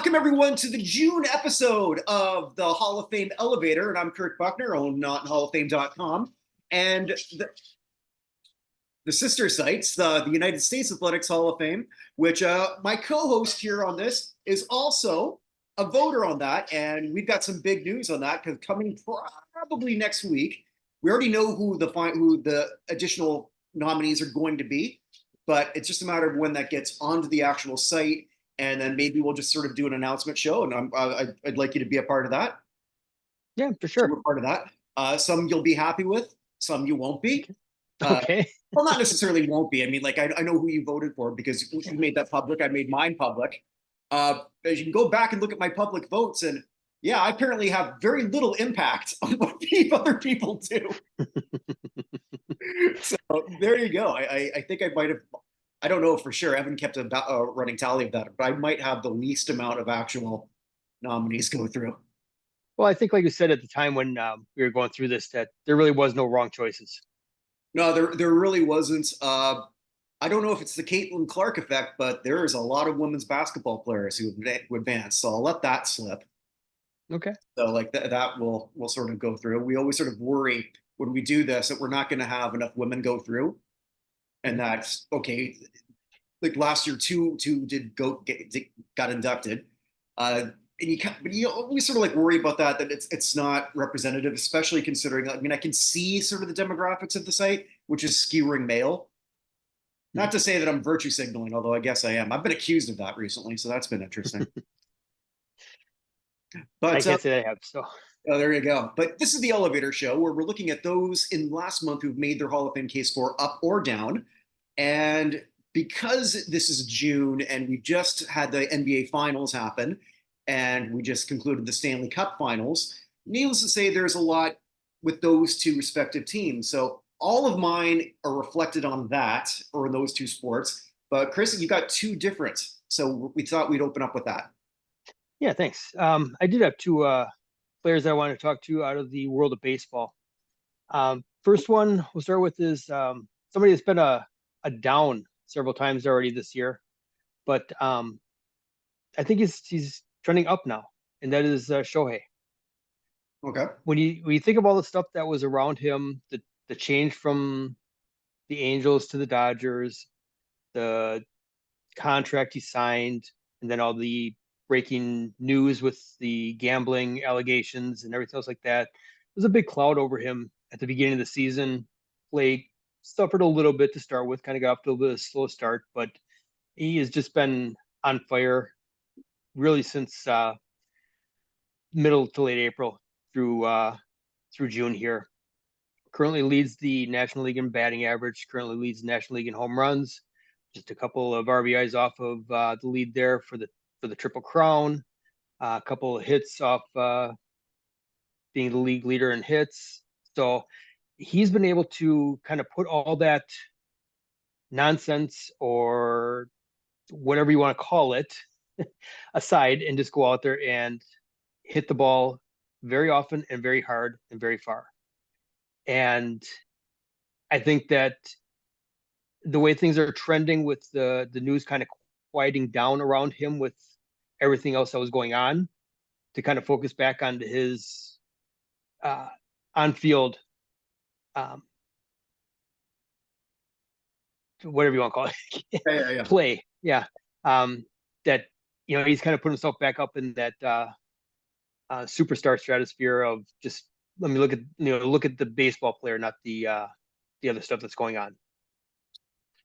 Welcome, everyone, to the June episode of the Hall of Fame Elevator. And I'm Kirk Buchner, own NotInHallOfFame.com. And the sister sites, the United States Athletics Hall of Fame, which my co-host here on this is also a voter on that. And we've got some big news on that because coming probably next week, we already know who the additional nominees are going to be, but it's just a matter of when that gets onto the actual site. And then maybe we'll just sort of do an announcement show, and I'd like you to be a part of that. Yeah, for So sure. we're part of that. Some you'll be happy with, some you won't be. Okay. Well, not necessarily won't be. I mean, like I know who you voted for because you made that public. I made mine public. As you can go back and look at my public votes, and yeah, I apparently have very little impact on what other people do. So there you go. I think I might have. I don't know for sure. I haven't kept a running tally of that, but I might have the least amount of actual nominees go through. Well, I think, like you said at the time when we were going through this, that there really was no wrong choices. No, there really wasn't. I don't know if it's the Caitlin Clark effect, but there is a lot of women's basketball players who advance. So I'll let that slip. Okay. So like that will sort of go through. We always sort of worry when we do this that we're not going to have enough women go through, and that's okay. Like last year, two got inducted, and you always sort of like worry about that it's not representative, especially considering. I mean, I can see sort of the demographics of the site, which is skewing male. Not to say that I'm virtue signaling, although I guess I am. I've been accused of that recently, so that's been interesting. But I can't say that I have. So oh, there you go. But this is the Elevator Show where we're looking at those in last month who've made their Hall of Fame case for up or down. And because this is June and we just had the NBA Finals happen and we just concluded the Stanley Cup Finals, needless to say, there's a lot with those two respective teams. So all of mine are reflected on that or those two sports. But Chris, you got two different. So we thought we'd open up with that. yeah, thanks. I did have two players that I wanted to talk to out of the world of baseball. First one we'll start with is somebody that's been a down several times already this year, but I think he's trending up now, and that is Shohei. Okay. When you think of all the stuff that was around him, the change from the Angels to the Dodgers, the contract he signed, and then all the breaking news with the gambling allegations and everything else like that. There's a big cloud over him at the beginning of the season. Played suffered a little bit to start with, kind of got off to a little bit of a slow start, but he has just been on fire really since middle to late April through June here. Currently leads the National League in batting average, currently leads the National League in home runs, just a couple of RBIs off of the lead there for the Triple Crown, a couple of hits off being the league leader in hits. So he's been able to kind of put all that nonsense or whatever you want to call it aside and just go out there and hit the ball very often and very hard and very far. And I think that the way things are trending with the news kind of quieting down around him with everything else that was going on, to kind of focus back on his on-field, whatever you want to call it, Yeah. play. Yeah. That, he's kind of put himself back up in that superstar stratosphere of just, let me look at the baseball player, not the other stuff that's going on.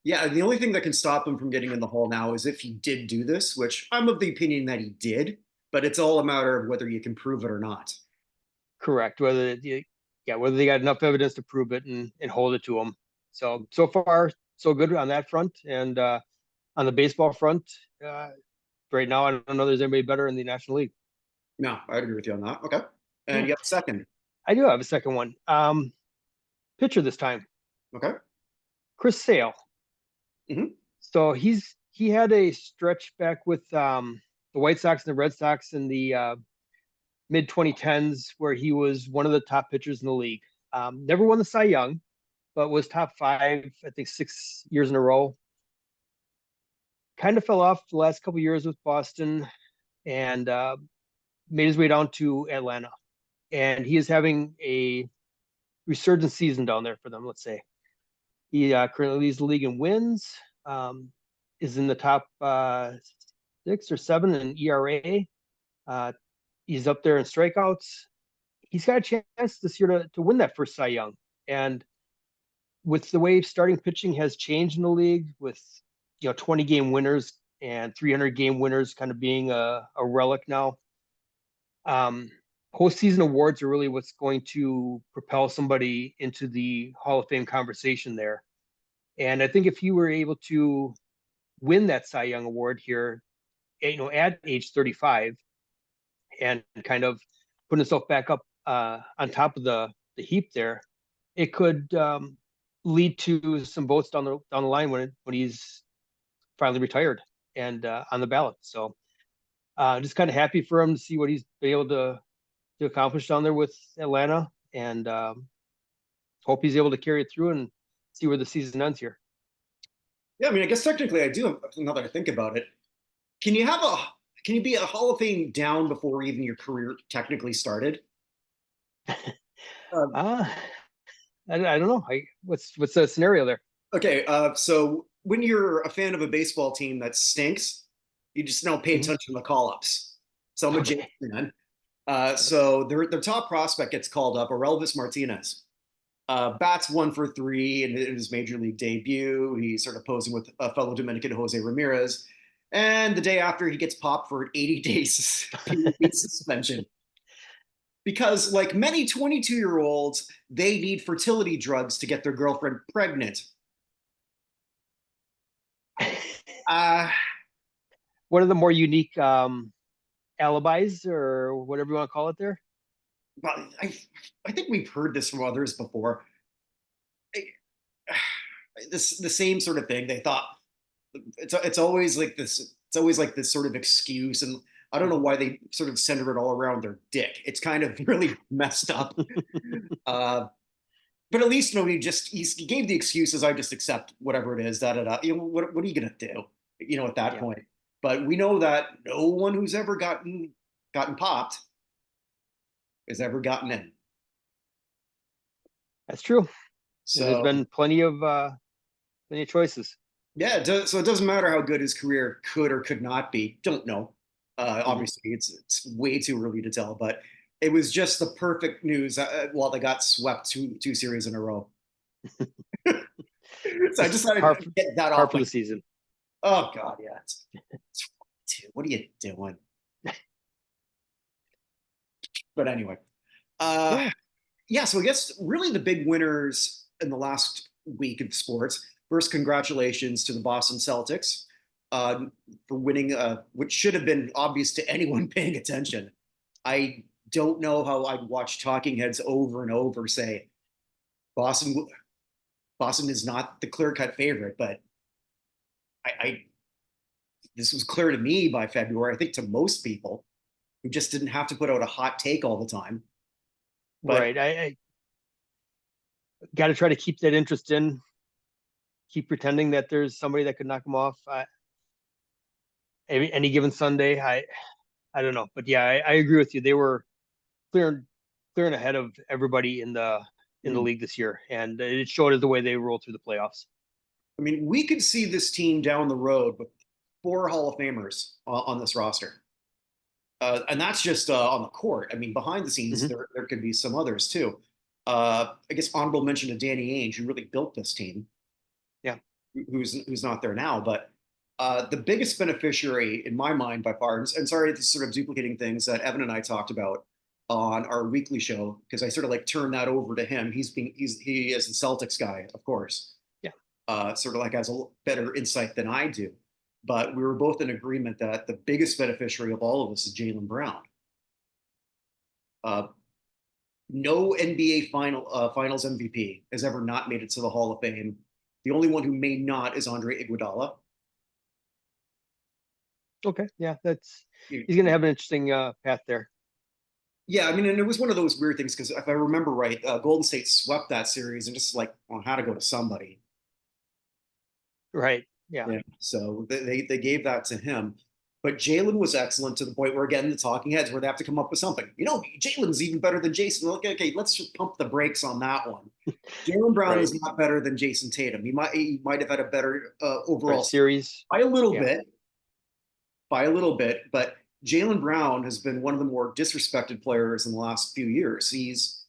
Yeah, the only thing that can stop him from getting in the Hall now is if he did do this, which I'm of the opinion that he did, but it's all a matter of whether you can prove it or not. Correct. Whether they got enough evidence to prove it and hold it to him. So far, so good on that front. And on the baseball front, right now, I don't know there's anybody better in the National League. No, I agree with you on that. Okay. And you have a second. I do have a second one. Pitcher this time. Okay. Chris Sale. Mm-hmm. So he had a stretch back with the White Sox and the Red Sox in the mid 2010s where he was one of the top pitchers in the league. Never won the Cy Young, but was top 5, I think 6 years in a row. Kind of fell off the last couple of years with Boston. and made his way down to Atlanta. And he is having a resurgent season down there for them, let's say. He currently leads the league in wins, is in the top 6 or 7 in ERA. He's up there in strikeouts. He's got a chance this year to win that first Cy Young. And with the way starting pitching has changed in the league, with 20 game winners and 300 game winners kind of being a relic now, postseason awards are really what's going to propel somebody into the Hall of Fame conversation there. And I think if you were able to win that Cy Young award here, at age 35, and kind of put himself back up on top of the heap there, it could lead to some votes down the line when he's finally retired and on the ballot. So just kind of happy for him to see what he's been able to accomplish down there with Atlanta, and hope he's able to carry it through and see where the season ends here. Yeah, I mean, I guess technically I do. Now that I think about it, can you be a Hall of Fame down before even your career technically started? I don't know. What's the scenario there? Okay, so when you're a fan of a baseball team that stinks, you just don't pay attention to the call-ups. So I'm a Jays fan. So their top prospect gets called up, Aurelvis Martinez. Bats 1 for 3 in his major league debut. He's sort of posing with a fellow Dominican, Jose Ramirez. And the day after, he gets popped for an 80-day suspension. Because, like many 22-year-olds, they need fertility drugs to get their girlfriend pregnant. One of the more unique alibis, or whatever you want to call it there. But I think we've heard this from others before. The same sort of thing. They thought it's always like this. It's always like this sort of excuse, and I don't know why they sort of center it all around their dick. It's kind of really messed up. But at least he gave the excuses. I just accept whatever it is. What are you gonna do? At that point. But we know that no one who's ever gotten popped has ever gotten in. That's true. So there's been plenty of choices. Yeah, so it doesn't matter how good his career could or could not be. Don't know. Obviously, it's way too early to tell, but it was just the perfect news while they got swept two series in a row. So I just thought I'd get that off for the season. Oh God, yeah. What are you doing? But anyway, yeah. So I guess really the big winners in the last week of sports. First, congratulations to the Boston Celtics for winning, which should have been obvious to anyone paying attention. I don't know how I'd watch talking heads over and over say Boston is not the clear-cut favorite, but this was clear to me by February. I think to most people who just didn't have to put out a hot take all the time. But right, I got to try to keep that interest in. Keep pretending that there's somebody that could knock them off. Any given Sunday, I don't know, but yeah, I agree with you. They were clearing ahead of everybody in the league this year, and it showed the way they rolled through the playoffs. I mean, we could see this team down the road with 4 Hall of Famers on this roster, and that's just on the court. I mean, behind the scenes, there could be some others too. I guess honorable mention to Danny Ainge, who really built this team. Yeah, who's not there now, but the biggest beneficiary in my mind by far, and sorry, this is sort of duplicating things that Evan and I talked about on our weekly show, because I sort of like turned that over to him. He is the Celtics guy, of course. Yeah. Sort of like has a better insight than I do. But we were both in agreement that the biggest beneficiary of all of us is Jaylen Brown. No NBA Finals MVP has ever not made it to the Hall of Fame. The only one who may not is Andre Iguodala. Okay, yeah, he's going to have an interesting path there. Yeah, I mean, and it was one of those weird things because if I remember right, Golden State swept that series and just like had to go to somebody. Right. Yeah. So they gave that to him. But Jalen was excellent to the point where, again, the talking heads where they have to come up with something. Jalen's even better than Jason. Okay, let's just pump the brakes on that one. Jalen Brown Right. is not better than Jason Tatum. He might have had a better Or overall series. by a little Yeah. bit, by a little bit. But Jalen Brown has been one of the more disrespected players in the last few years. He's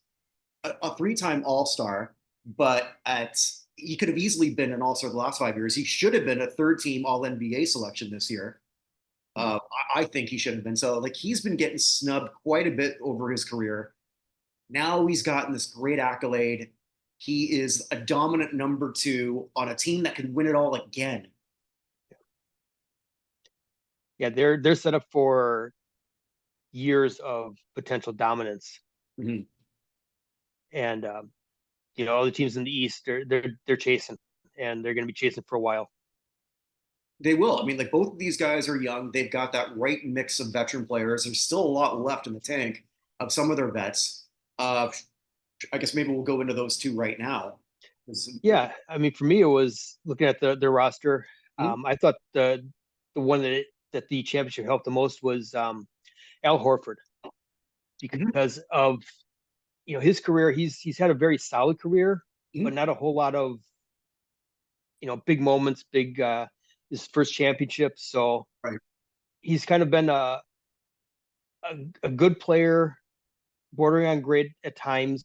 a three-time All-Star, but he could have easily been an All-Star the last 5 years. He should have been a third-team All-NBA selection this year. Mhm. I think he should have been. So, like, he's been getting snubbed quite a bit over his career. Now he's gotten this great accolade. He is a dominant number two on a team that can win it all again. Yeah, they're set up for years of potential dominance. Mhm. And all the teams in the East, they're chasing, and they're going to be chasing for a while. They will. I mean, like, both of these guys are young. They've got that right mix of veteran players. There's still a lot left in the tank of some of their vets. I guess maybe we'll go into those two right now. Yeah, I mean, for me, it was looking at their roster. Mhm. I thought the one that the championship helped the most was Al Horford, Mhm. because of his career. He's had a very solid career, but Mhm. not a whole lot of big moments, big his first championship. So Right. he's kind of been a good player, bordering on great at times,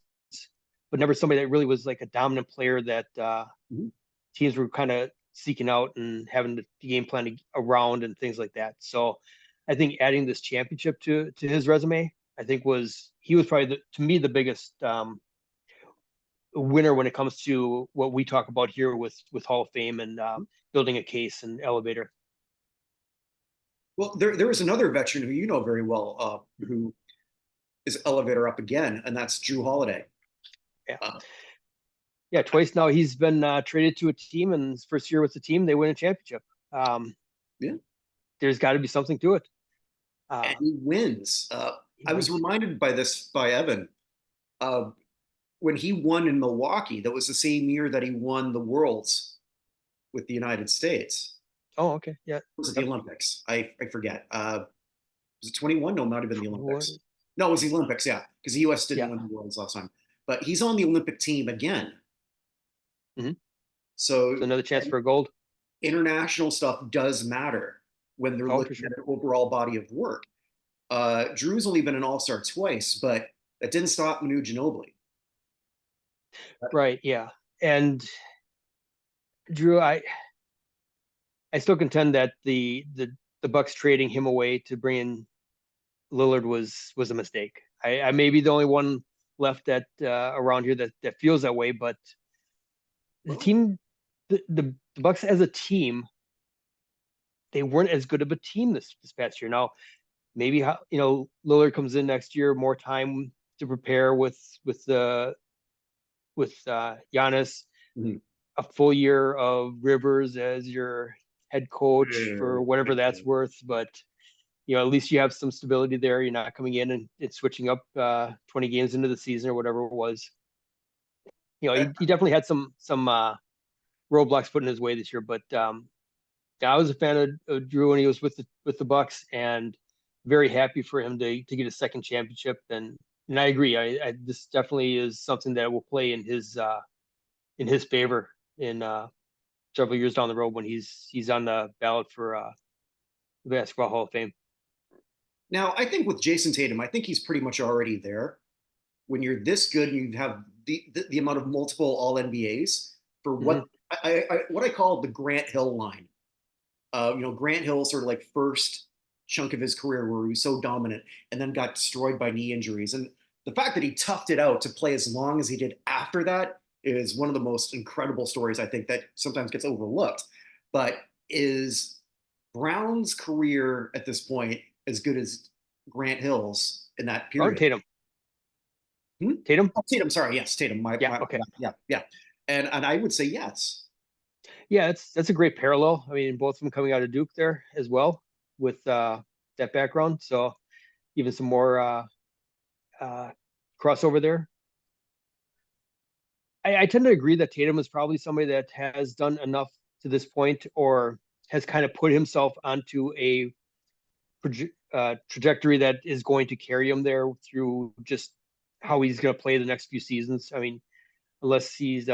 but never somebody that really was like a dominant player that Mhm. teams were kind of seeking out and having the game plan around and things like that. So I think adding this championship to his resume, I think he was probably to me the biggest winner when it comes to what we talk about here with Hall of Fame and building a case and elevator. Well, there was another veteran who you know very well, who is elevator up again, and that's Drew Holiday. Yeah. Uh, Yeah, twice now he's been traded to a team, and his first year with the team, they win a championship. Um, yeah, there's got to be something to it. and he wins. He I was wins. reminded by this by Evan. Uh, when he won in Milwaukee, that was the same year that he won the Worlds with the United States. Oh, okay. Yeah. Was it the Yep. Olympics? I forget. Was it 21? No, not even the Olympics. 21. No, it was the Olympics, yeah, because the US didn't Yeah. win the Worlds last time. But he's on the Olympic team again. Hmm. So So another chance for a gold. international stuff does matter when they're Oh, for looking sure. at an overall body of work. Drew's only been an all-star twice, but that didn't stop Manu Ginobili. Right. Yeah. And Drew, I still contend that the Bucks trading him away to bring in Lillard was a mistake. I may be the only one left that around here that feels that way, but the Well, team, the Bucks as a team, they weren't as good of a team this past year. Now, maybe Lillard comes in next year, more time to prepare with Giannis, mhm. a full year of Rivers as your head coach for whatever that's worth. But at least you have some stability there. You're not coming in and it's switching up 20 games into the season or whatever it was. He definitely had some roadblocks put in his way this year. But I was a fan of Drew when he was with the Bucks, and very happy for him to get a second championship. And I agree. This definitely is something that will play in his favor in several years down the road when he's on the ballot for the Basketball Hall of Fame. Now, I think with Jason Tatum, I think he's pretty much already there. When you're this good and you have the amount of multiple All NBAs for Mm-hmm. what I call the Grant Hill line. Grant Hill sort of like first chunk of his career where he was so dominant and then got destroyed by knee injuries. And the fact that he toughed it out to play as long as he did after that is one of the most incredible stories I think that sometimes gets overlooked. But is Brown's career at this point as good as Grant Hill's in that Oh, period? Tatum. Hmm? Tatum. Oh, Tatum, sorry, yes, Tatum. Yeah. Okay. Yeah. And I would say yes. Yeah, that's a great parallel. I mean, both of them coming out of Duke there as well with that background. So even some more uh, crossover there. I tend to agree that Tatum is probably somebody that has done enough to this point, or has kind of put himself onto a trajectory that is going to carry him there through just how he's going to play the next few seasons. I mean, unless he's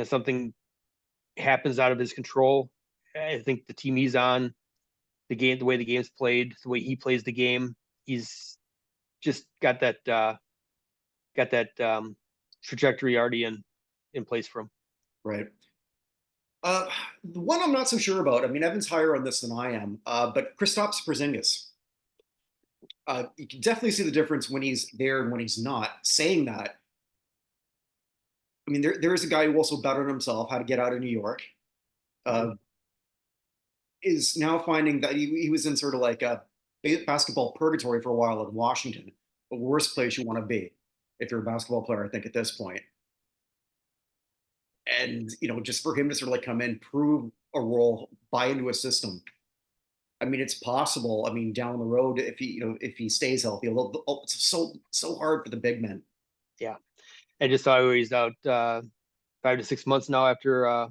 something happens out of his control, I think the team he's on, the game, the way the game's played, the way he plays the game, he's just got that trajectory already in place for him. Right. The one I'm not so sure about. I mean, Evan's higher on this than I am, but Kristaps Porzingis. You can definitely see the difference when he's there and when he's not. Saying that, I mean, there is a guy who also bettered himself how to get out of New York. Is now finding that he was in sort of like a basketball purgatory for a while in Washington, the worst place you want to be if you're a basketball player, I think, at this point. And, just for him to sort of like come in, prove a role, buy into a system. I mean, it's possible. I mean, down the road, if he stays healthy, although it's so hard for the big men. Yeah. I just saw he's out 5 to 6 months now after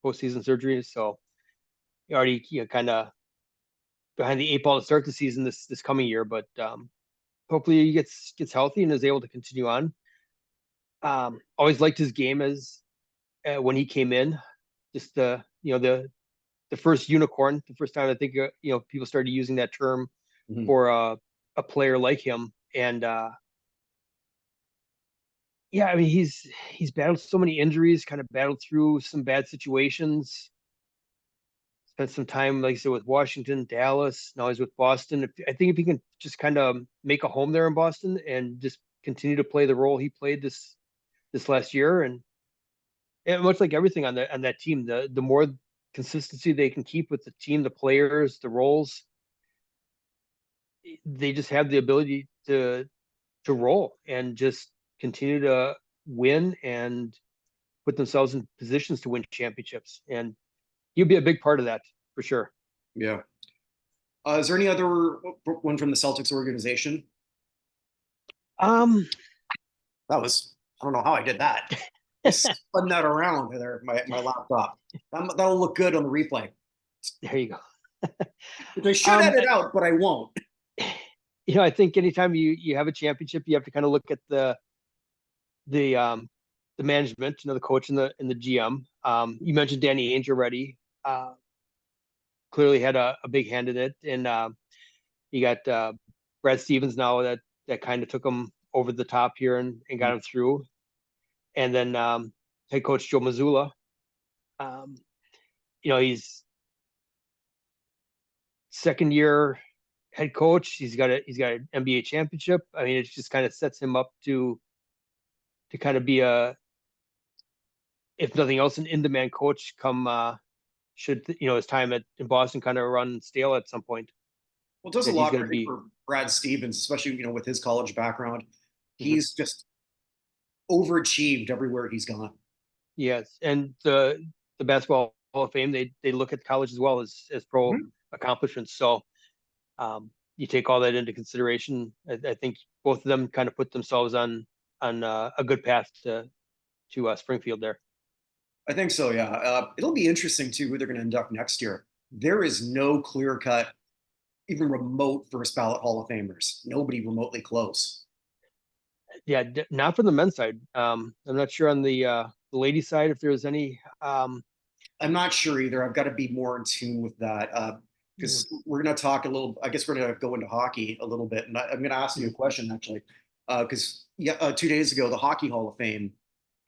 postseason surgery. So he already kind of behind the 8 ball to start the season this coming year, but hopefully he gets healthy and is able to continue on. Always liked his game as when he came in, just the first unicorn, the first time I think people started using that term for a player like him. And yeah, I mean he's battled so many injuries, kind of battled through some bad situations. Spent some time, like I said, with Washington, Dallas. Now he's with Boston. I think if he can just kind of make a home there in Boston and just continue to play the role he played this last year, and much like everything on that team, the more consistency they can keep with the team, the players, the roles, they just have the ability to roll and just continue to win and put themselves in positions to win championships. And he'll be a big part of that for sure. Yeah. Is there any other one from the Celtics organization? That was, I don't know how I did that. Spun that around there, my laptop. That'll look good on the replay. There you go. Which I should edit out, but I won't. I think anytime you have a championship, you have to kind of look at the management, the coach and the GM. You mentioned Danny Ainge already. Clearly had a big hand in it, and you got Brad Stevens now that kind of took him over the top here and got him through. And then head coach Joe Mazzulla, he's second year head coach. He's got an NBA championship. I mean, it just kind of sets him up to kind of be if nothing else, an in-demand coach come should his time in Boston kind of run stale at some point. Well, it does a lot for Brad Stevens, especially with his college background. He's just overachieved everywhere he's gone. Yes, and the Basketball Hall of Fame, they look at college as well as pro accomplishments. So you take all that into consideration. I think both of them kind of put themselves on a good path to Springfield there. I think so, yeah. It'll be interesting too who they're going to induct next year. There is no clear-cut, even remote first ballot Hall of Famers. Nobody remotely close. Yeah, not from the men's side. I'm not sure on the ladies' side if there's any. I'm not sure either. I've got to be more in tune with that because we're going to talk a little. I guess we're going to go into hockey a little bit, and I'm going to ask you a question actually, because 2 days ago the Hockey Hall of Fame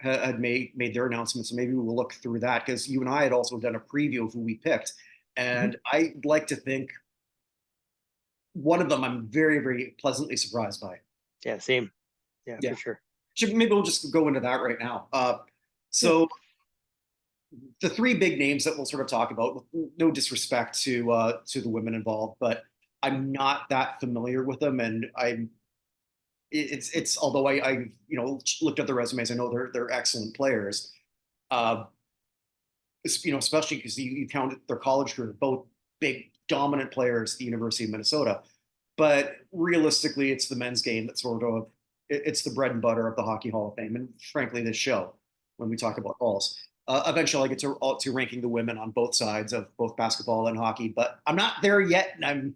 had made their announcement, so maybe we will look through that because you and I had also done a preview of who we picked, and I'd like to think one of them I'm very, very pleasantly surprised by. Yeah, same. Yeah, for sure. Maybe we'll just go into that right now. So the three big names that we'll sort of talk about, with no disrespect to the women involved, but I'm not that familiar with them, and it's although I looked at their resumes, I know they're excellent players. Especially because you count their college career, both big dominant players at the University of Minnesota. But realistically, it's the men's game that sort of it's the bread and butter of the Hockey Hall of Fame, and frankly, this show when we talk about halls. Eventually, I get to ranking the women on both sides of both basketball and hockey, but I'm not there yet, and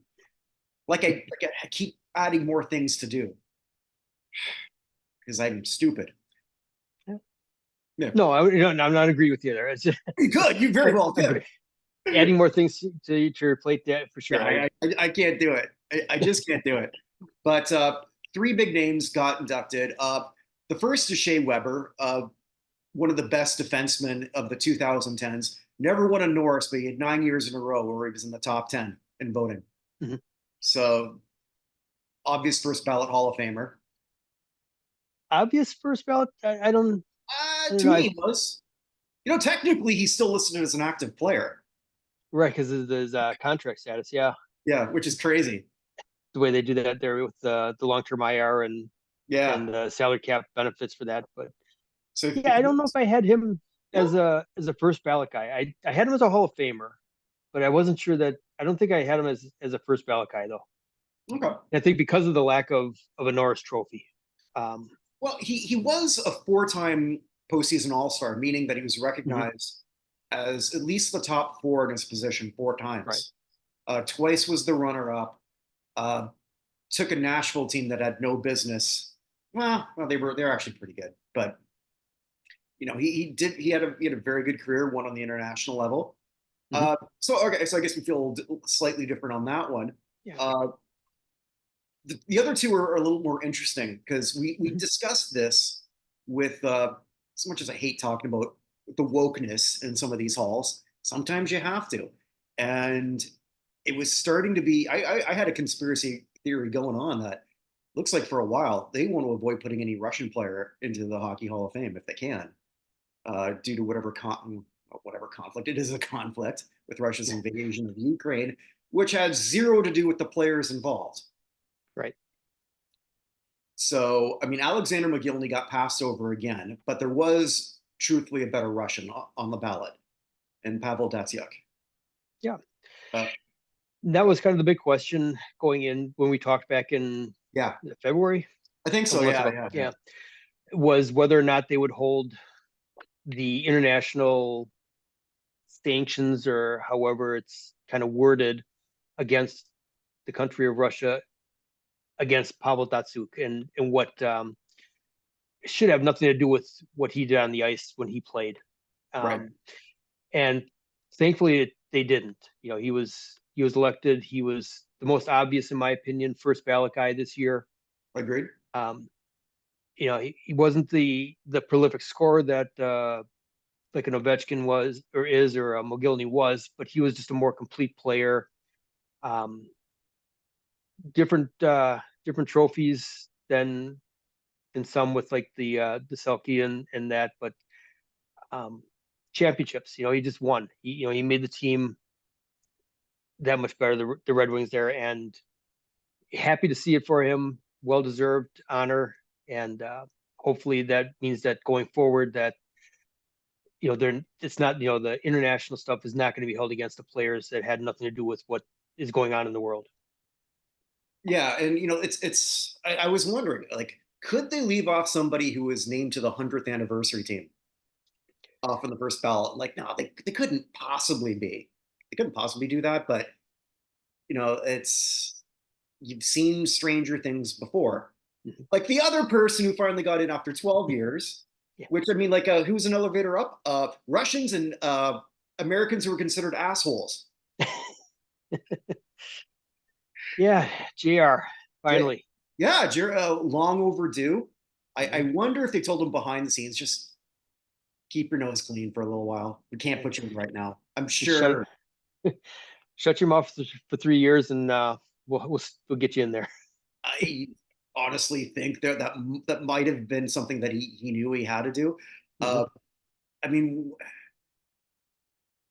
I keep adding more things to do because I'm stupid. Yeah. No, I'm not agree with you there. It's just, You could. You very well could. adding more things to your plate, that for sure. Yeah, I can't do it. I just can't do it. But three big names got inducted. The first is Shea Weber, one of the best defensemen of the 2010s. Never won a Norris, but he had 9 years in a row where he was in the top 10 in voting. Mm-hmm. So obvious first ballot Hall of Famer. Obvious first ballot. I don't To know. me, he was. Technically, he's still listed as an active player. Right, because of his contract status. Yeah, Yeah, which is crazy. the way they do that there with the long-term IR and salary cap benefits for that. But so yeah, I don't know if I had him as a first ballot guy. I had him as a Hall of Famer, but I wasn't sure that. I don't think I had him as a first ballot guy though. Okay. And I think because of the lack of a Norris Trophy. Well, he was a four-time postseason All-Star, meaning that he was recognized as at least the top four in his position 4 times. Right. Twice was the runner-up. Took a Nashville team that had no business. Well, they're actually pretty good, but he had a very good career, one on the international level. So I guess we feel slightly different on that one. Yeah. The other two are a little more interesting because we discussed this with as much as I hate talking about the wokeness in some of these halls, sometimes you have to. And it was starting to be, I had a conspiracy theory going on that looks like for a while they want to avoid putting any Russian player into the Hockey Hall of Fame if they can, due to whatever conflict it is, a conflict with Russia's invasion of Ukraine, which has zero to do with the players involved. Right. So, I mean, Alexander McGillney got passed over again, but there was truthfully a better Russian on the ballot, and Pavel Datsyuk. Yeah. That was kind of the big question going in when we talked back in February. I think so. Yeah. Was whether or not they would hold the international sanctions, or however it's kind of worded, against the country of Russia, against Pavel Datsyuk, and what should have nothing to do with what he did on the ice when he played. Right. And thankfully they didn't. He was elected. He was the most obvious, in my opinion, first ballot guy this year. Agreed. He wasn't the prolific scorer that like an Ovechkin was or is, or a Mogilny was, but he was just a more complete player. Different trophies than some with like the Selke and that, but championships. He just won. He made the team that much better, the Red Wings there, and happy to see it for him. Well deserved honor, and hopefully that means that going forward that it's not, the international stuff is not going to be held against the players that had nothing to do with what is going on in the world. Yeah, and I was wondering, like, could they leave off somebody who was named to the 100th anniversary team off on the first ballot? Like, no, they couldn't possibly be. They couldn't possibly do that, but you've seen stranger things before. Like the other person who finally got in after 12 years, which, I mean, like, who was an elevator up? Russians and Americans who were considered assholes. Yeah, JR, finally. Yeah, long overdue. I wonder if they told him behind the scenes, just keep your nose clean for a little while. We can't put you in right now. I'm sure. Shut your mouth for 3 years, and we'll get you in there. I honestly think that might have been something that he knew he had to do. I mean,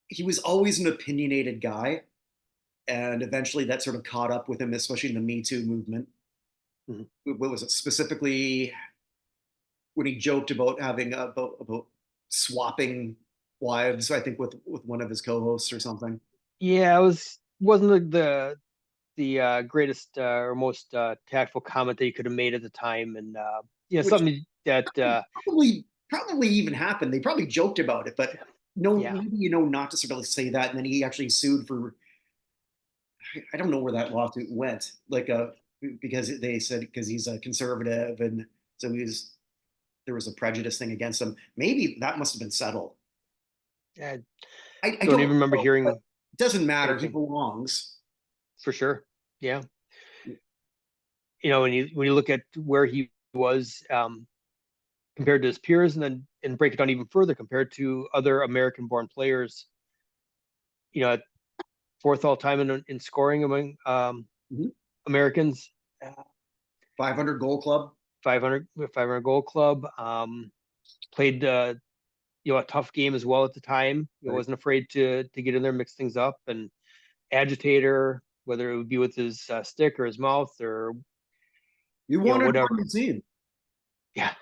he was always an opinionated guy, and eventually that sort of caught up with him, especially in the Me Too movement. What was it specifically when he joked about having about swapping wives? I think with one of his co-hosts or something. Yeah, it wasn't the greatest or most tactful comment that he could have made at the time, and something that probably even happened. They probably joked about it, but not to sort of say that. And then he actually sued for I don't know where that lawsuit went. Like, because they said because he's a conservative, and so there was a prejudice thing against him. Maybe that must have been settled. I I don't don't even remember know, but hearing it doesn't matter. He anything belongs. for sure. Yeah. When you look at where he was compared to his peers, and break it down even further compared to other American-born players, at fourth all time in scoring among Mhm. Americans, 500 goal club. 500 goal club. Played a tough game as well at the time. He Right. wasn't afraid to get in there, mix things up, and agitator, whether it would be with his stick or his mouth or You wanted whatever. on the team. Yeah,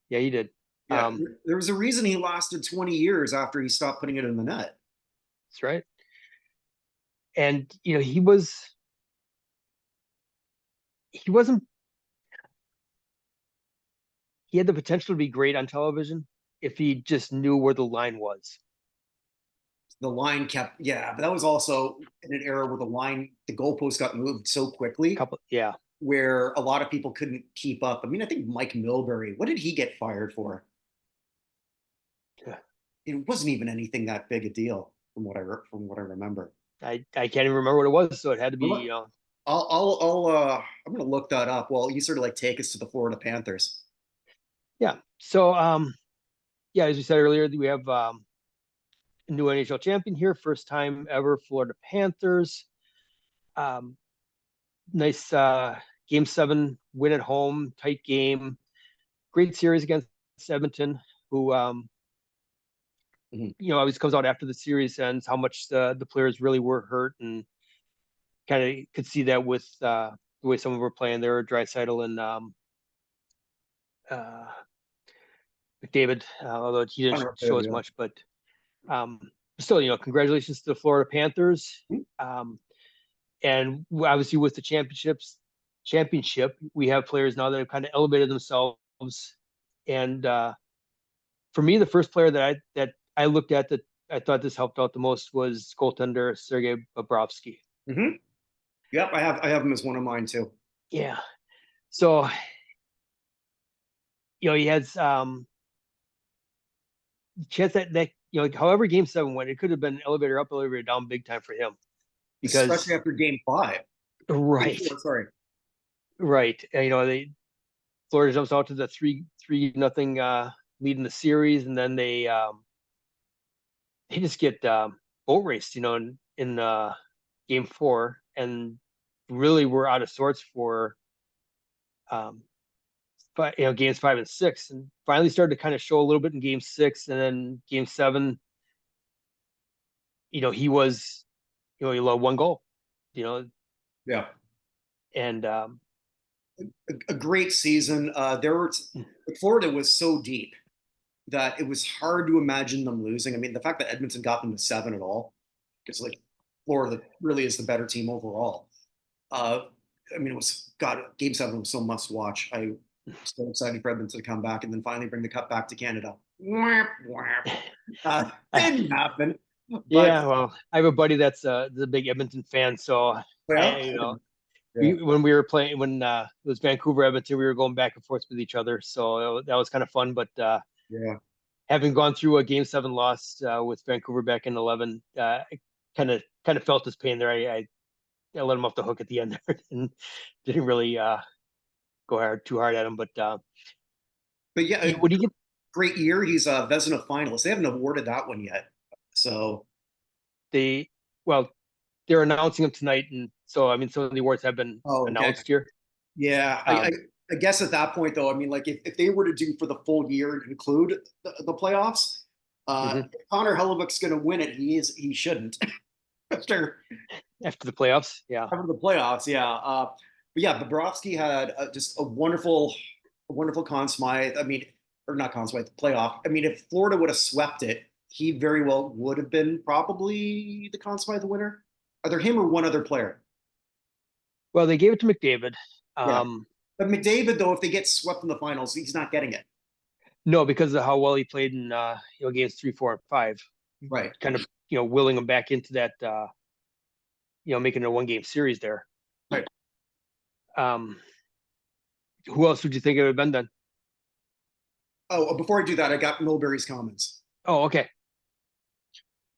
yeah, he did. Yeah, there was a reason he lasted 20 years after he stopped putting it in the net. That's right. And he wasn't he had the potential to be great on television if he just knew where the line was. The line kept, yeah, but that was also in an era where the goalpost got moved so quickly, Yeah. where a lot of people couldn't keep up. I mean, I think Mike Milbury, what did he get fired for? Yeah. It wasn't even anything that big a deal from what I remember. I can't even remember what it was, so it had to be, I'm gonna look that up. Well, you sort of like take us to the Florida Panthers. yeah. So yeah, as we said earlier, we have a new NHL champion here, first time ever, Florida Panthers. Um, nice game 7 win at home, tight game, great series against Edmonton, who Mhm. always comes out after the series ends how much the players really were hurt, and kind of could see that with the way some of them were playing. There were Draisaitl and uh, McDavid, although he didn't show as Yeah. much, but um, still, congratulations to the Florida Panthers. Mhm. And obviously with the championship, we have players now that have kind of elevated themselves. And for me, the first player that I looked at that I thought this helped out the most was goaltender Sergei Bobrovsky. Mm-hmm. Yep, I have him as one of mine too. Yeah. So, he has chance that however game 7 went, it could have been elevator up, elevator down big time for him. Especially Because after game 5. Game right, 4, sorry. right. And, Florida jumps out to the 3-0 lead in the series, and then they just get boat raced, in game 4, and really were out of sorts for um, but games 5 and 6, and finally started to kind of show a little bit in game 6, and then game 7. He was, he allowed one goal, Yeah. and A great season. Florida was so deep that it was hard to imagine them losing. I mean, the fact that Edmonton got them to 7 at all, because like Florida really is the better team overall. I mean, game 7 was so must watch. I was so excited for Edmonton to come back and then finally bring the cup back to Canada. Didn't happen, but yeah, well, I have a buddy that's a big Edmonton fan, so well, yeah, when we were playing, when it was Vancouver Edmonton, we were going back and forth with each other, so that was kind of fun. But yeah. having gone through a game 7 loss with Vancouver back in 11, I kind of felt his pain there. I let him off the hook at the end there and didn't really go too hard at him. But But yeah, what do you get? great year. He's a Vezina finalist. They haven't awarded that one yet. So, They well, they're announcing him tonight, and so I mean, some of the awards have been oh, okay. announced here. Yeah. Um, I guess at that point, though, I mean, like if they were to do for the full year and include the playoffs, mhm. if Connor Hellebuck's going to win it. He shouldn't after After the playoffs, yeah. after the playoffs. Yeah. But yeah, Bobrovsky had just a wonderful Conn Smythe. I mean, or not Conn Smythe, the playoff. I mean, if Florida would have swept it, he very well would have been probably the Conn Smythe winner. Either him or one other player. Well, they gave it to McDavid. Yeah. But McDavid, though, if they get swept in the finals, he's not getting it. No, because of how well he played in games 3, 4, and 5, Right. kind of willing him back into that making a 1-game series there. Right. Who else would you think it would have been then? Oh, before I do that, I got Milbury's comments. Oh, okay.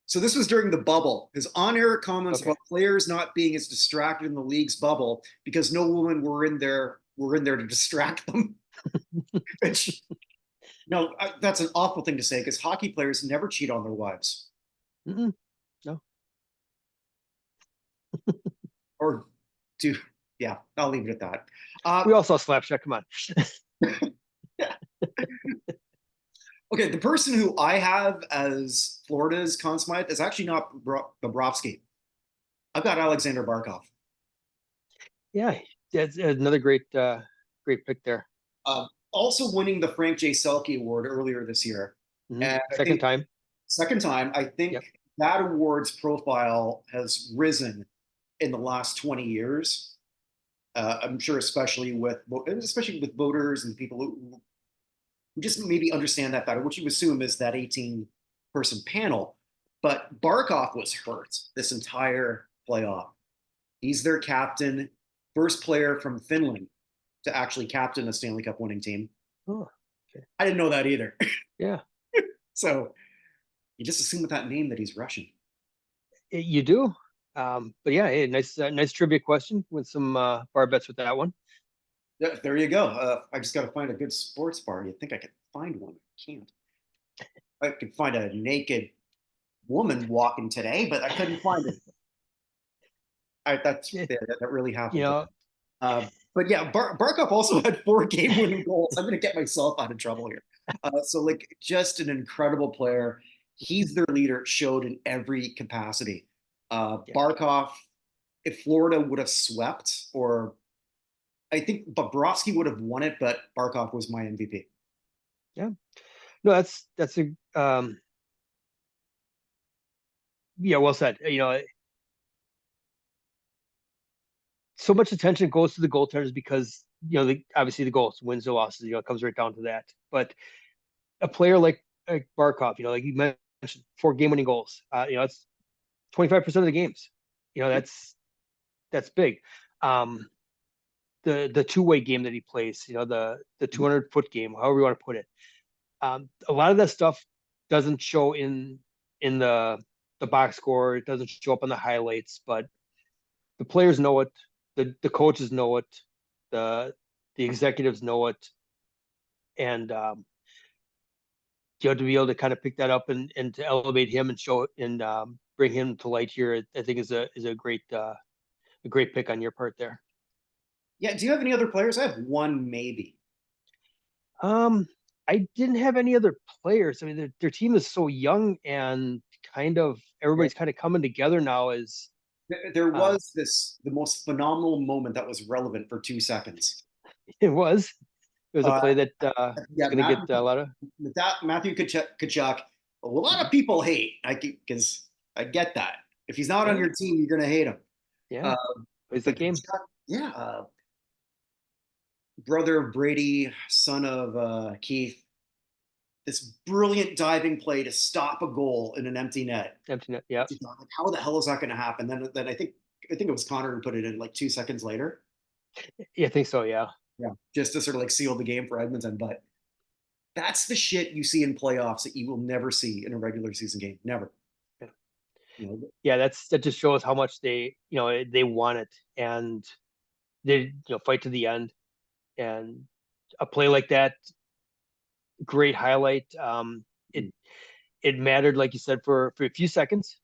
So this was during the bubble. His on-air comments Okay. about players not being as distracted in the league's bubble because no women were in there to distract them. Which, no, that's an awful thing to say because hockey players never cheat on their wives. Mm-mm. No. Or do, yeah, I'll leave it at that. We all saw Slapshot. Come on. Yeah. Okay, the person who I have as Florida's Conn Smythe is actually not Bobrovsky. I've got Alexander Barkov. Yeah, that's another great pick there. Also winning the Frank J. Selke Award earlier this year. And I Second think time. second time, I think Yep. that award's profile has risen in the last 20 years. I'm sure, especially with voters and people who just maybe understand that better, which you assume is that 18-person panel. But Barkov was hurt this entire playoff. He's their captain, first player from Finland to actually captain a Stanley Cup winning team. Oh, okay. I didn't know that either. Yeah. So you just assume with that name that he's Russian. You do. But yeah, hey, nice trivia question with some bar bets with that one. Yeah, there you go. I just got to find a good sports bar. You'd think I could find one. I can't. I could find a naked woman walking today, but I couldn't find it. That really happened. But yeah, Barkov also had 4 game-winning goals. I'm going to get myself out of trouble here. So like, just an incredible player. He's their leader. Showed in every capacity. Barkov, if Florida would have swept, or I think Bobrovsky would have won it, but Barkov was my MVP. Yeah. No, that's a yeah, well said. So much attention goes to the goaltenders because obviously the goals, wins or losses, it comes right down to that. But a player like Barkov, like you mentioned, 4 game-winning goals. That's 25% of the games. That's big. The two-way game that he plays, the 200-foot game, however you want to put it. A lot of that stuff doesn't show in the box score. It doesn't show up on the highlights, but the players know it. The coaches know it. The executives know it, and to be able to kind of pick that up and to elevate him and show it and bring him to light here, I think is a great pick on your part there. Yeah. Do you have any other players? I have one, maybe. I didn't have any other players. I mean, their team is so young and kind of everybody's kind of coming together now. There was the most phenomenal moment that was relevant for 2 seconds. It was a play that Yeah, going to get a lot of Matthew Tkachuk. A lot of people hate, because I get that. If he's not on your team, you're going to hate him. Yeah, plays the game. Yeah, brother of Brady, son of Keith. This brilliant diving play to stop a goal in an empty net. Empty net, yeah. Like, how the hell is that going to happen? Then I think it was Connor who put it in like 2 seconds later. Yeah, I think so. Yeah. Yeah, just to sort of like seal the game for Edmonton. But that's the shit you see in playoffs that you will never see in a regular season game. Never. Yeah, yeah, that just shows how much they want it and they fight to the end. And a play like that, great highlight. It mattered, like you said, for a few seconds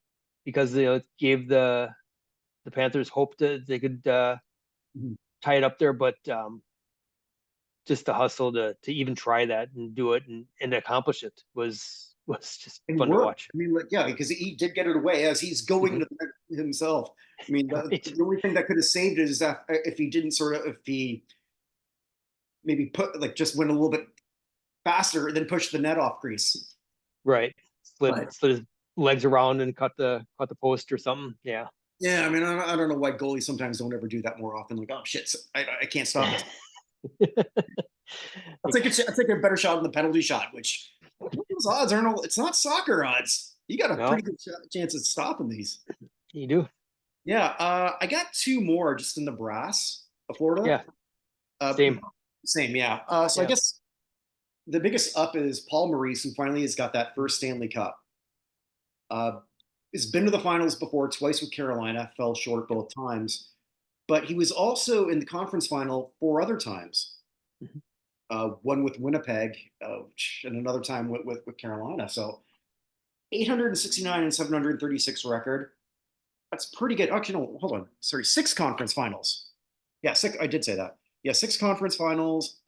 because it gave the Panthers hope that they could tie it up there, but just the hustle to even try that and do it and accomplish it was just fun to watch. I mean, because he did get it away as he's going to the net himself. I mean, the only thing that could have saved it is that if he maybe just went a little bit faster and then pushed the net off crease. Right. Slid his legs around and cut the post or something. Yeah. Yeah, I mean, I don't know why goalies sometimes don't ever do that more often. Like, oh shit, I can't stop this. I'll take a better shot on the penalty shot, which those odds aren't. It's not soccer odds. You got a pretty good chance of stopping these. You do. Yeah, I got two more just in the brass of Florida. Yeah, Uh, same. Same, yeah. So I Yeah. guess the biggest up is Paul Maurice, who finally has got that first Stanley Cup. Uh, has been to the finals before, twice with Carolina, fell short both times. But he was also in the conference final four other times. Mhm. One with Winnipeg, and another time with Carolina. So 869 and 736 record. That's pretty good. Actually, no, hold on. Sorry, six conference finals. Yeah, six. I did say that. Yeah, six conference finals.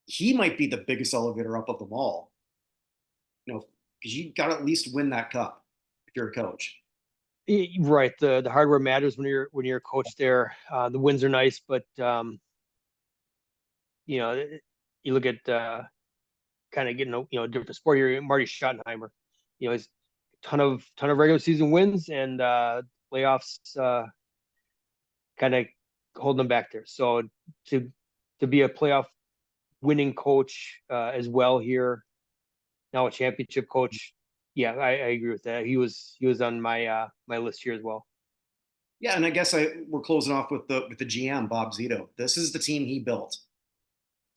He might be the biggest elevator up of them all. Because you got to at least win that cup if you're a coach. Right. The hardware matters when you're a coach there. The wins are nice, but you know, you look at kind of getting a different sport here. Marty Schottenheimer, he's ton of regular season wins and playoffs kind of holding them back there. So to to be a playoff winning coach as well here, now a championship coach. Yeah, I agree with that. He was on my list here as well. Yeah, and I guess we're closing off with the GM Bob Zito. This is the team he built,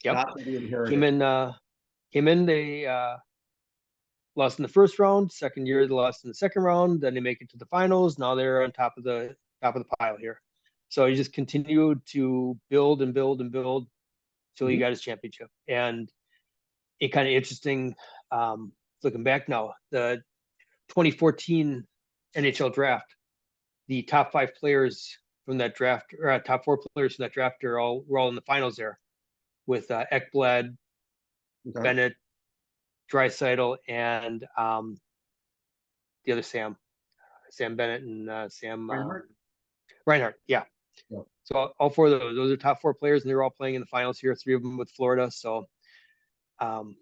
Yep. not that he Came inherited. in came in they lost in the first round, second year they lost in the second round, then they make it to the finals. Now they're on top of the pile here. So he just continued to build and build and build till he Mhm. got his championship. And it kind of interesting looking back now, the 2014 NHL draft, the top five players from that draft, or top four players from that draft were all in the finals there with Ekblad, Okay. Bennett, Draisaitl, and the other Sam Bennett, and Sam Reinhardt? Reinhart. Yeah. Yeah. So all four of those are top four players, and they were all playing in the finals here. Three of them with Florida. So, um,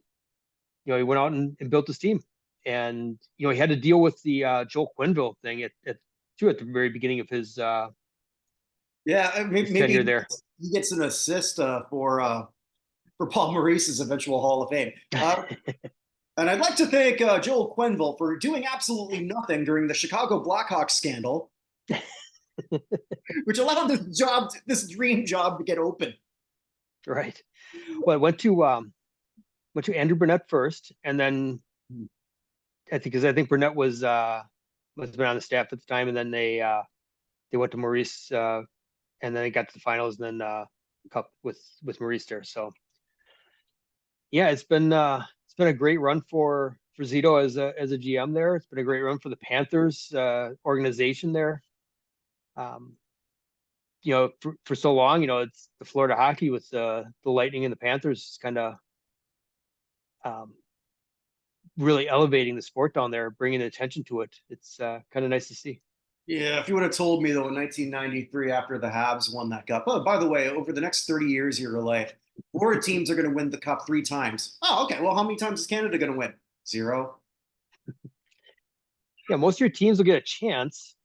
he went out and built his team, and he had to deal with the Joel Quenneville thing at the very beginning of Yeah, his maybe tenure there. he gets an assist for Paul Maurice's eventual Hall of Fame. And I'd like to thank Joel Quenneville for doing absolutely nothing during the Chicago Blackhawks scandal, which allowed this dream job to get open. Right. Well, I went to Andrew Burnett first, and then I think Burnett was must have been on the staff at the time, and then they went to Maurice, and then they got to the finals, and then cup with Maurice there. So yeah, it's been a great run for Zito as a GM there. It's been a great run for the Panthers organization there. Um, for so long, it's the Florida hockey with the Lightning and the Panthers kind of um, really elevating the sport down there, bringing attention to it. It's kind of nice to see. Yeah, if you would have told me though in 1993 after the Habs won that cup. Oh, by the way, over the next 30 years of your life, Florida teams are going to win the cup three times. Oh, okay. Well, how many times is Canada going to win? Zero. Yeah, most of your teams will get a chance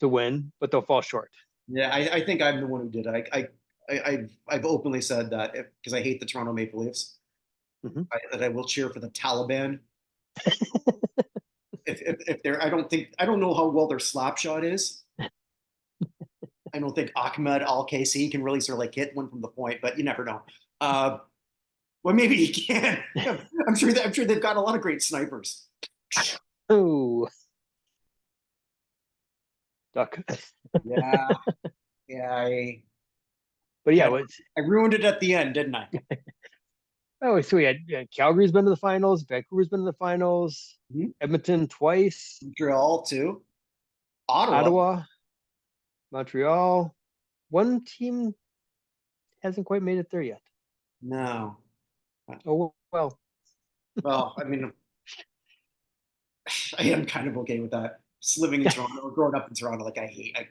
to win, but they'll fall short. Yeah, I think I'm the one who did. I've openly said that because I hate the Toronto Maple Leafs. Mhm. That I will cheer for the Taliban if they're. I don't know how well their slap shot is. I don't think Ahmed Al KC can really sort of like hit one from the point, but you never know. Uh, well, maybe he can. I'm sure they've got a lot of great snipers. Oh, duck. Yeah, yeah. But yeah, Kind of, I ruined it at the end, didn't I? so we had Calgary's been to the finals, Vancouver's been to the finals, Mhm. Edmonton twice, Montreal too. Ottawa. Ottawa, Montreal. One team hasn't quite made it there yet. No. Oh well. Well, I mean, I am kind of okay with that. Just living in Toronto, growing up in Toronto, like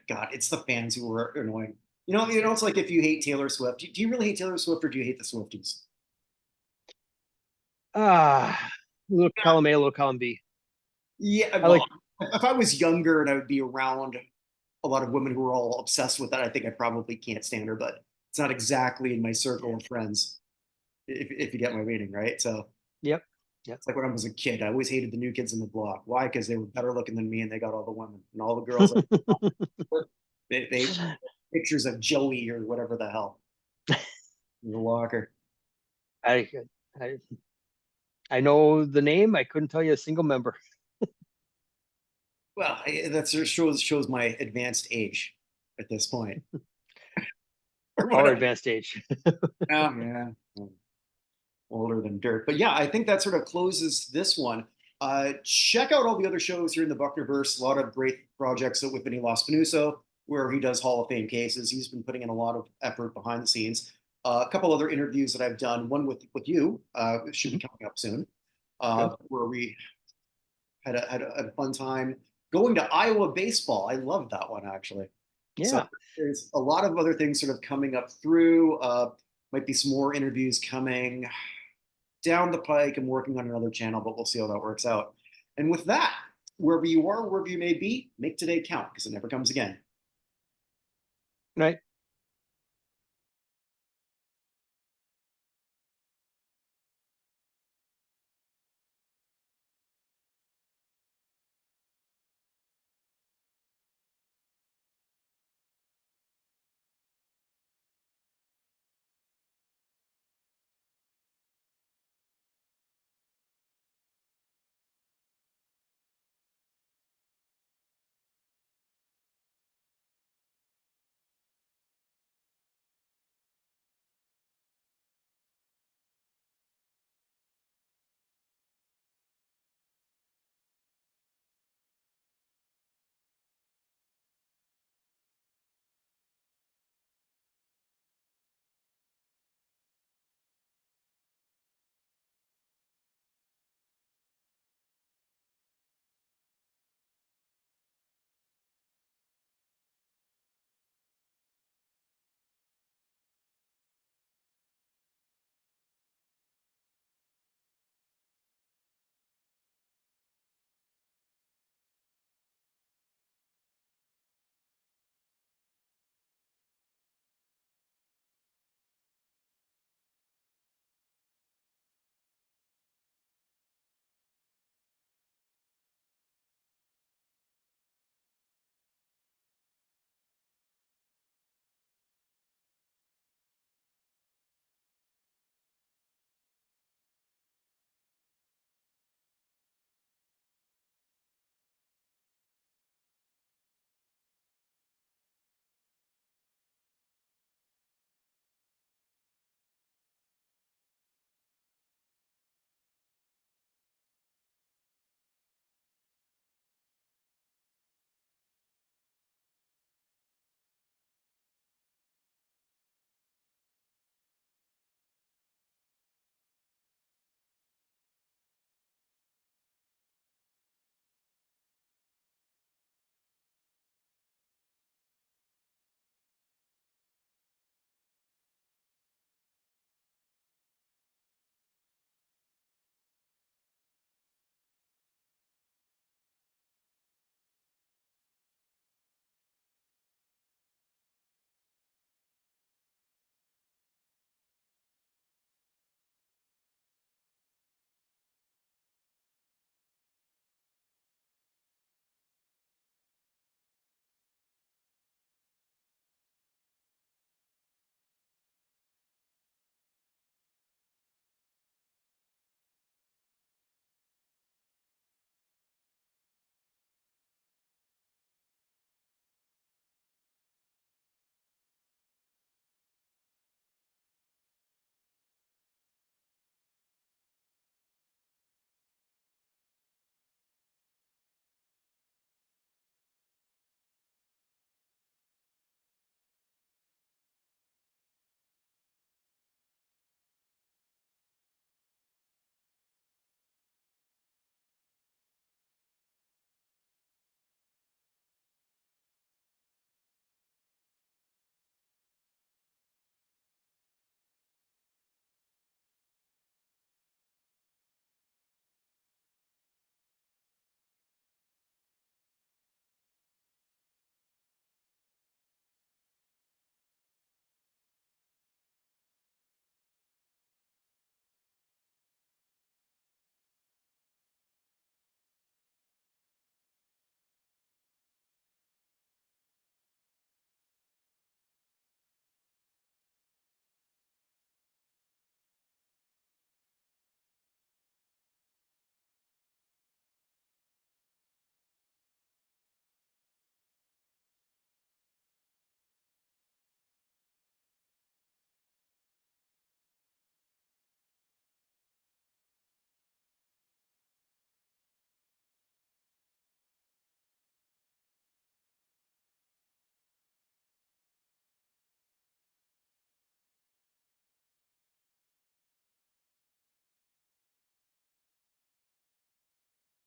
God, it's the fans who are annoying. It's like if you hate Taylor Swift, do you really hate Taylor Swift or do you hate the Swifties? Ah, a little column A, a little column B. Yeah, I well, like if I was younger and I would be around a lot of women who are all obsessed with that, I think I probably can't stand her, but it's not exactly in my circle of friends, if you get my meaning, right? So, Yep. Yeah. It's like when I was a kid, I always hated the new kids in the block. Why? Because they were better looking than me and they got all the women and all the girls. They pictures of Joey or whatever the hell in the locker. I, I I know the name. I couldn't tell you a single member. Well, that sort of shows my advanced age at this point. Or Our whatever. advanced age. Yeah. Older than dirt. But yeah, I think that sort of closes this one. Check out all the other shows here in the Buchnerverse. A lot of great projects with Vinny Lospinuso, where he does Hall of Fame cases. He's been putting in a lot of effort behind the scenes. A couple other interviews that I've done. One with you should be coming up soon, where we had a fun time going to Iowa baseball. I loved that one actually. So Yeah. there's a lot of other things sort of coming up through. Might be some more interviews coming down the pike. I'm working on another channel, but we'll see how that works out. And with that, wherever you are, wherever you may be, make today count because it never comes again. Good night.